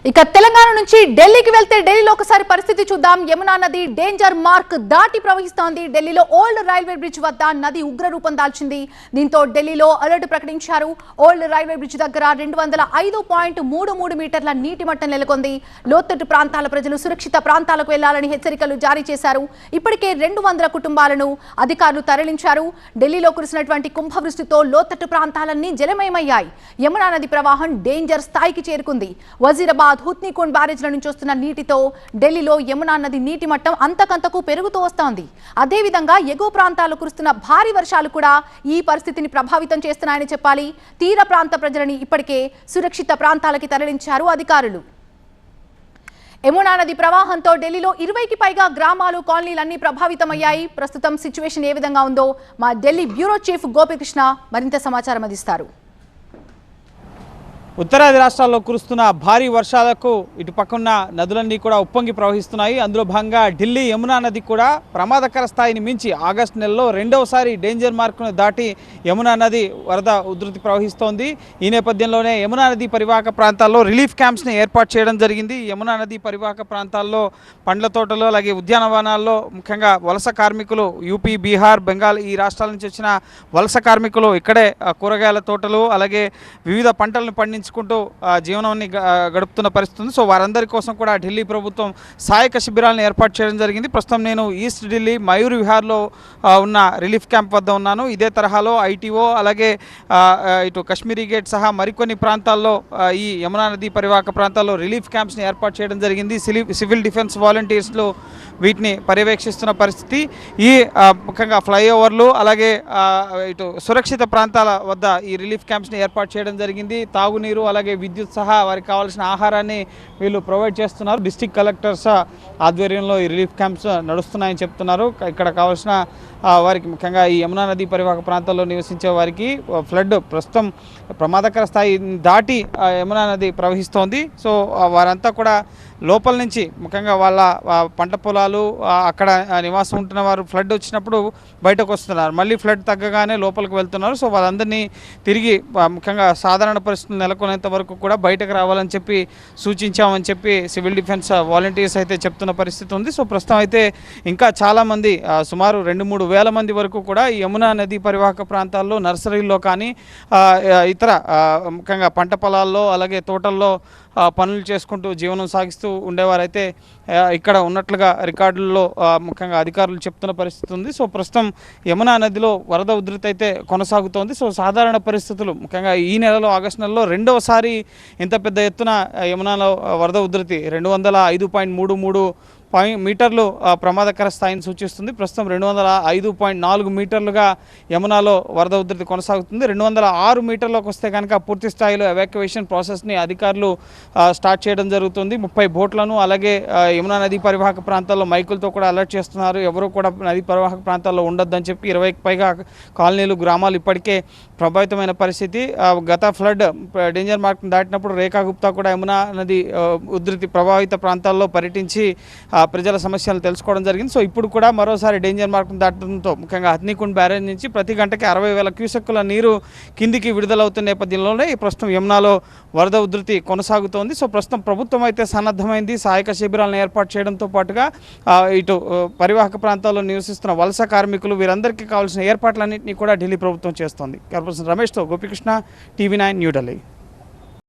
ఇక తెలంగాణ నుంచి ఢిల్లీకి వెళ్తే ఢిల్లీలో ఒకసారి పరిస్థితి చూద్దాం. యమునా నది డేంజర్ మార్క్ దాటి ప్రవహిస్తోంది. ఢిల్లీలో ఓల్డ్ రైల్వే బ్రిడ్జ్ వద్ద నది ఉగ్ర రూపం దాల్చింది. దీంతో ఢిల్లీలో అలర్ట్ ప్రకటించారు. ఓల్డ్ రైల్వే బ్రిడ్జ్ దగ్గర 205.33 మీటర్ల నీటి మట్టం నెలకొంది. లోతట్టు ప్రాంతాల ప్రజలు సురక్షిత ప్రాంతాలకు వెళ్లాలని హెచ్చరికలు జారీ చేశారు. ఇప్పటికే 200 కుటుంబాలను అధికారులు తరలించారు. ఢిల్లీలో కురిసినటువంటి కుంభవృష్టితో లోతట్టు ప్రాంతాలన్నీ జలమయమయ్యాయి. యమునా నది ప్రవాహం డేంజర్ స్థాయికి చేరుకుంది. వజీరాబాద్ హుత్నీకుండ్ బ్యారేజ్ల నుంచి వస్తున్న నీటితో ఢిల్లీలో యమునా నది నీటి మట్టం అంతకంతకు పెరుగుతూ వస్తోంది. అదేవిధంగా ఎగువ ప్రాంతాల్లో కురుస్తున్న భారీ వర్షాలు కూడా ఈ పరిస్థితిని ప్రభావితం చేస్తున్నాయని చెప్పాలి. తీర ప్రాంత ప్రజలని ఇప్పటికే సురక్షిత ప్రాంతాలకి తరలించారు అధికారులు. యమునా నది ప్రవాహంతో ఢిల్లీలో 20కి పైగా గ్రామాలు, కాలనీలన్నీ ప్రభావితమయ్యాయి. ప్రస్తుతం సిచ్యువేషన్ ఏ విధంగా ఉందో మా ఢిల్లీ బ్యూరో చీఫ్ గోపికృష్ణ మరింత సమాచారం అందిస్తారు. ఉత్తరాది రాష్ట్రాల్లో కురుస్తున్న భారీ వర్షాలకు ఇటు పక్కన్న నదులన్నీ కూడా ఉప్పొంగి ప్రవహిస్తున్నాయి. అందులో భాగంగా ఢిల్లీ యమునా నది కూడా ప్రమాదకర స్థాయిని మించి ఆగస్టు నెలలో రెండవసారి డేంజర్ మార్కును దాటి యమునా నది వరద ఉధృతి ప్రవహిస్తోంది. ఈ నేపథ్యంలోనే యమునా నది పరివాహక ప్రాంతాల్లో రిలీఫ్ క్యాంప్స్ని ఏర్పాటు చేయడం జరిగింది. యమునా నది పరివాహక ప్రాంతాల్లో పండ్ల తోటలు, అలాగే ఉద్యానవనాల్లో ముఖ్యంగా వలస కార్మికులు, యూపీ, బీహార్, బెంగాల్ ఈ రాష్ట్రాల నుంచి వచ్చిన వలస కార్మికులు ఇక్కడే కూరగాయల తోటలు, అలాగే వివిధ పంటలను పండించుకుంటూ జీవనాన్ని గడుపుతున్న పరిస్థితి ఉంది. సో వారందరి కోసం కూడా ఢిల్లీ ప్రభుత్వం సహాయక శిబిరాలను ఏర్పాటు చేయడం జరిగింది. ప్రస్తుతం నేను ఈస్ట్ ఢిల్లీ మయూర్ విహార్లో ఉన్న రిలీఫ్ క్యాంప్ వద్ద ఉన్నాను. ఇదే తరహాలో ఐటీఓ, అలాగే ఇటు కశ్మీరీ గేట్ సహా మరికొన్ని ప్రాంతాల్లో ఈ యమునా నది పరివాహక ప్రాంతాల్లో రిలీఫ్ క్యాంప్స్ని ఏర్పాటు చేయడం జరిగింది. సివిల్ డిఫెన్స్ వాలంటీర్స్లు వీటిని పర్యవేక్షిస్తున్న పరిస్థితి. ఈ ముఖ్యంగా ఫ్లైఓవర్లు, అలాగే ఇటు సురక్షిత ప్రాంతాల వద్ద ఈ రిలీఫ్ క్యాంప్స్ని ఏర్పాటు చేయడం జరిగింది. తాగునీరు, అలాగే విద్యుత్ సహా వారికి కావాల్సిన ఆహారాన్ని వీళ్ళు ప్రొవైడ్ చేస్తున్నారు. డిస్ట్రిక్ట్ కలెక్టర్స్ ఆధ్వర్యంలో ఈ రిలీఫ్ క్యాంప్స్ నడుస్తున్నాయని చెప్తున్నారు. ఇక్కడ కావాల్సిన వారికి ముఖ్యంగా ఈ యమునా నది పరివాహక ప్రాంతాల్లో నివసించే వారికి ఫ్లడ్ ప్రస్తుతం ప్రమాదకర స్థాయి దాటి యమునా నది ప్రవహిస్తోంది. సో వారంతా కూడా లోపల నుంచి ముఖ్యంగా వాళ్ళ పంట పొలాలు, అక్కడ నివాసం ఉంటున్న వారు ఫ్లడ్ వచ్చినప్పుడు బయటకు వస్తున్నారు. మళ్ళీ ఫ్లడ్ తగ్గగానే లోపలికి వెళ్తున్నారు. సో వాళ్ళందరినీ తిరిగి ముఖ్యంగా సాధారణ పరిస్థితులు నెలకొనేంత వరకు కూడా బయటకు రావాలని చెప్పి సూచించామని చెప్పి సివిల్ డిఫెన్స్ వాలంటీర్స్ అయితే చెప్తున్న పరిస్థితి ఉంది. సో ప్రస్తుతం అయితే ఇంకా చాలామంది సుమారు 2-3 వేల మంది వరకు కూడా ఈ యమునా నది పరివాహక ప్రాంతాల్లో నర్సరీల్లో కానీ ఇతర ముఖ్యంగా పంట పొలాల్లో, అలాగే తోటల్లో పనులు చేసుకుంటూ జీవనం సాగిస్తూ ఉండేవారైతే ఇక్కడ ఉన్నట్లుగా రికార్డుల్లో ముఖ్యంగా అధికారులు చెప్తున్న పరిస్థితి ఉంది. సో ప్రస్తుతం యమునా నదిలో వరద ఉధృతి అయితే కొనసాగుతోంది. సో సాధారణ పరిస్థితులు ముఖ్యంగా ఈ నెలలో ఆగస్టు నెలలో రెండవసారి ఇంత పెద్ద ఎత్తున యమునాలో వరద ఉధృతి 205.33 మీటర్లు ప్రమాదకర స్థాయిని సూచిస్తుంది. ప్రస్తుతం 205.4 మీటర్లుగా యమునాలో వరద ఉధృతి కొనసాగుతుంది. 206 మీటర్లోకి వస్తే కనుక పూర్తి స్థాయిలో ఎవాక్యువేషన్ ప్రాసెస్ని అధికారులు స్టార్ట్ చేయడం జరుగుతుంది. 30 బోట్లను, అలాగే యమునా నదీ పరివాహక ప్రాంతాల్లో మైకులతో కూడా అలర్ట్ చేస్తున్నారు. ఎవరు కూడా నదీ పరివాహక ప్రాంతాల్లో ఉండొద్దని చెప్పి 20కి పైగా కాలనీలు, గ్రామాలు ఇప్పటికే ప్రభావితమైన పరిస్థితి. గత ఫ్లడ్ డేంజర్ మార్క్ దాటినప్పుడు రేఖా గుప్తా కూడా యమునా నది ఉధృతి ప్రభావిత ప్రాంతాల్లో పర్యటించి ప్రజల సమస్యలను తెలుసుకోవడం జరిగింది. సో ఇప్పుడు కూడా మరోసారి డేంజర్ మార్క్ను దాటడంతో ముఖ్యంగా హత్నీకుండ్ బ్యారేజ్ నుంచి ప్రతి గంటకి 60,000 క్యూసెక్కుల నీరు కిందికి విడుదలవుతున్న నేపథ్యంలోనే ప్రస్తుతం యమునాలో వరద ఉధృతి కొనసాగుతోంది. సో ప్రస్తుతం ప్రభుత్వం అయితే సన్నద్ధమైంది. సహాయక శిబిరాలను ఏర్పాటు చేయడంతో పాటుగా ఇటు పరివాహక ప్రాంతాల్లో నివసిస్తున్న వలస కార్మికులు వీరందరికీ కావాల్సిన ఏర్పాట్లన్నింటినీ కూడా ఢిల్లీ ప్రభుత్వం చేస్తోంది. రమేష్తో గోపికృష్ణ, TV9 న్యూఢిల్లీ.